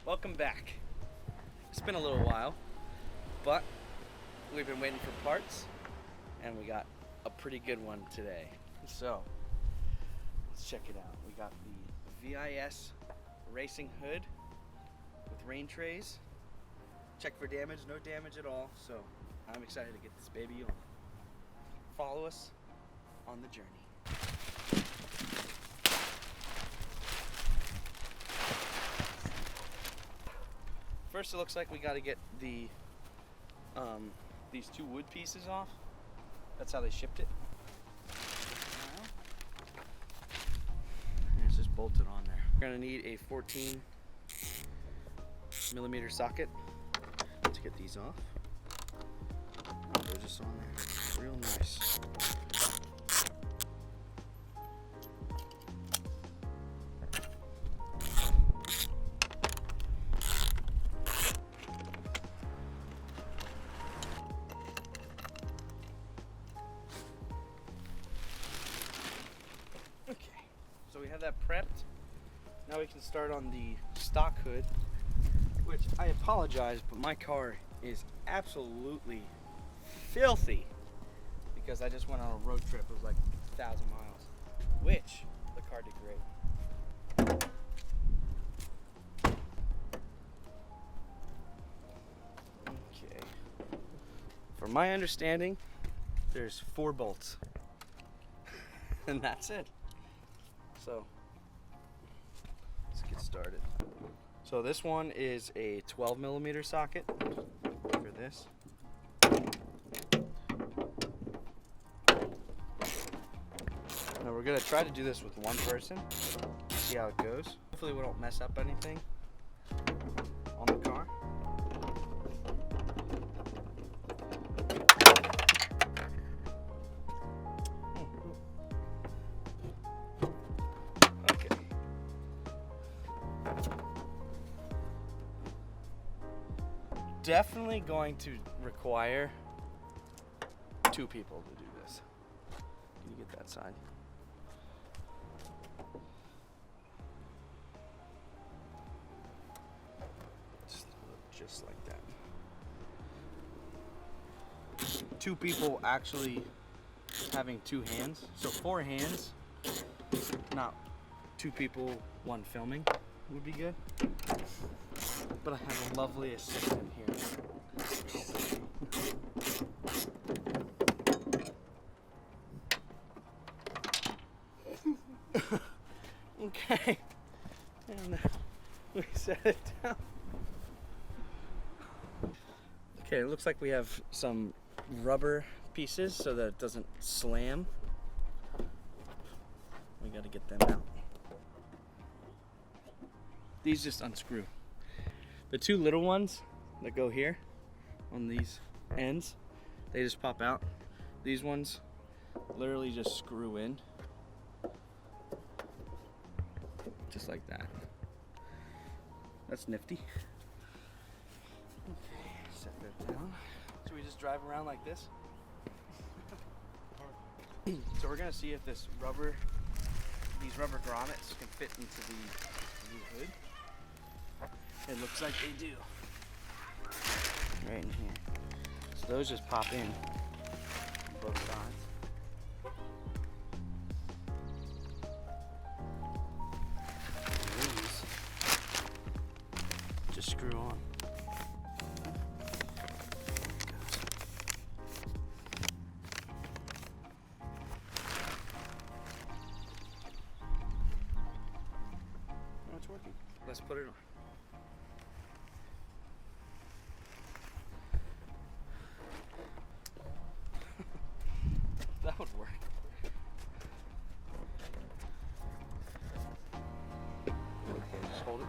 Welcome back. It's been a little while, but we've been waiting for parts, and we got a pretty good one today. So let's check it out. We got the VIS racing hood with rain trays. Check for damage, no damage at all. So I'm excited to get this baby on. Follow us on the journey. First, it looks like we got to get the these two wood pieces off. That's how they shipped it. And it's just bolted on there. We're gonna need a 14mm socket to get these off. Oh, they're just on there, real nice. So we have that prepped. Now we can start on the stock hood, which I apologize, but my car is absolutely filthy because I just went on a road trip. It was like 1,000 miles, which the car did great. Okay. From my understanding, there's 4 bolts, and that's it. So let's get started. So this one is a 12mm socket for this. Now we're gonna try to do this with one person, see how it goes. Hopefully we don't mess up anything on the car. Definitely going to require 2 people to do this. Can you get that side? Just like that. 2 people actually having 2 hands. So 4 hands, not 2 people, 1 filming would be good. But I have a lovely assistant here. Okay, and we set it down. Okay, it looks like we have some rubber pieces so that it doesn't slam. We gotta get them out. These just unscrew. The 2 little ones that go here on these ends, they just pop out. These ones literally just screw in. Just like that. That's nifty. Okay, set that down. So we just drive around like this. So we're gonna see if these rubber grommets can fit into the new hood. It looks like they do. Right in here. So those just pop in on both sides. And these just screw on. Oh, it's working. Let's put it on. That would work. Okay, just hold it.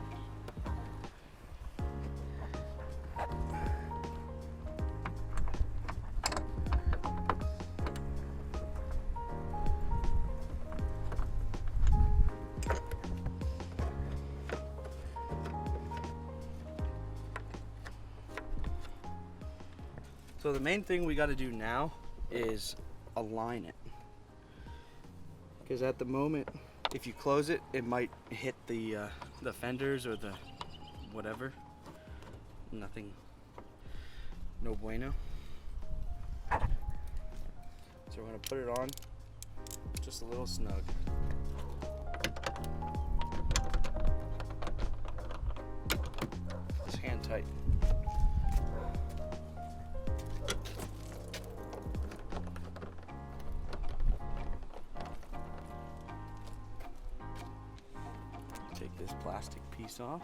So the main thing we got to do now is align it. because at the moment, if you close it, it might hit the fenders or the whatever. Nothing, no bueno. So we're gonna put it on just a little snug. Just hand tight. Take this plastic piece off.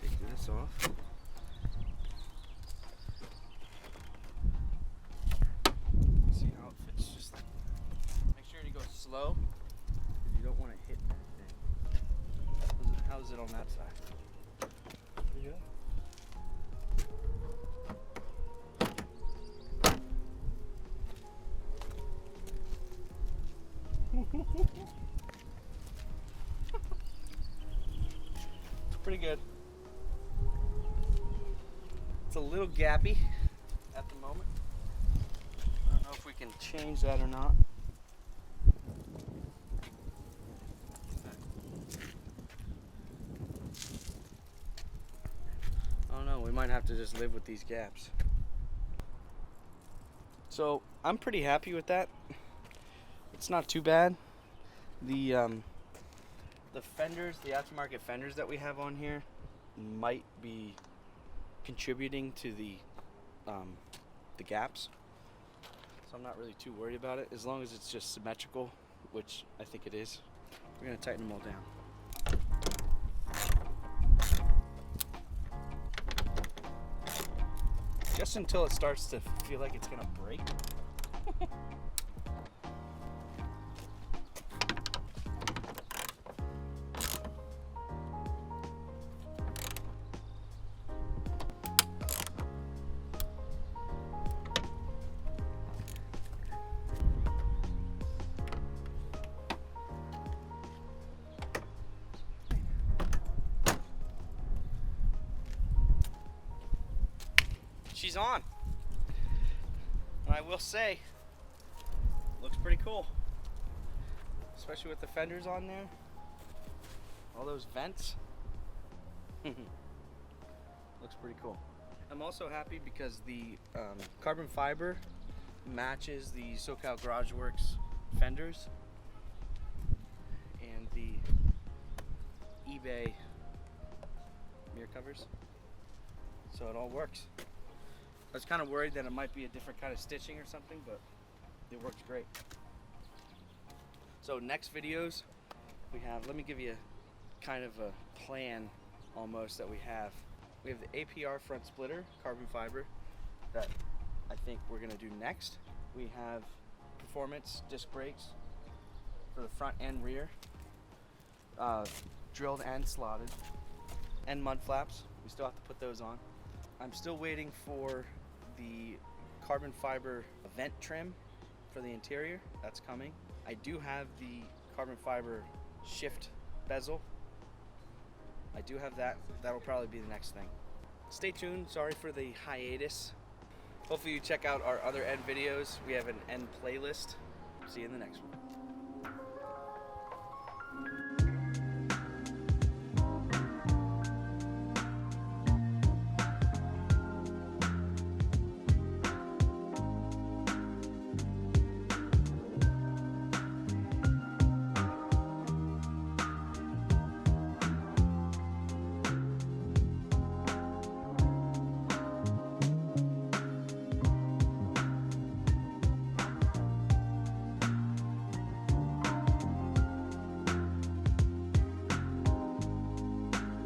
Take this off. See how it fits. Just make sure you go slow, because you don't want to hit anything. How's it on that side? Pretty good. It's pretty good. It's a little gappy at the moment. I don't know if we can change that or not. I don't know, we might have to just live with these gaps. So I'm pretty happy with that. It's not too bad. The fenders, the aftermarket fenders that we have on here might be contributing to the gaps. So I'm not really too worried about it, as long as it's just symmetrical, which I think it is. We're gonna tighten them all down. Just until it starts to feel like it's gonna break. She's on. And I will say, looks pretty cool. Especially with the fenders on there. All those vents. Looks pretty cool. I'm also happy because the carbon fiber matches the SoCal Garage Works fenders and the eBay mirror covers. So it all works. I was kind of worried that it might be a different kind of stitching or something, but it works great. So next videos we have, let me give you kind of a plan almost that we have. We have the APR front splitter, carbon fiber, that I think we're gonna do next. We have performance disc brakes for the front and rear, drilled and slotted, and mud flaps. We still have to put those on. I'm still waiting for the carbon fiber vent trim for the interior. That's coming. I do have the carbon fiber shift bezel. I do have that. That'll probably be the next thing. Stay tuned. Sorry for the hiatus. Hopefully you check out our other end videos. We have an end playlist. See you in the next one.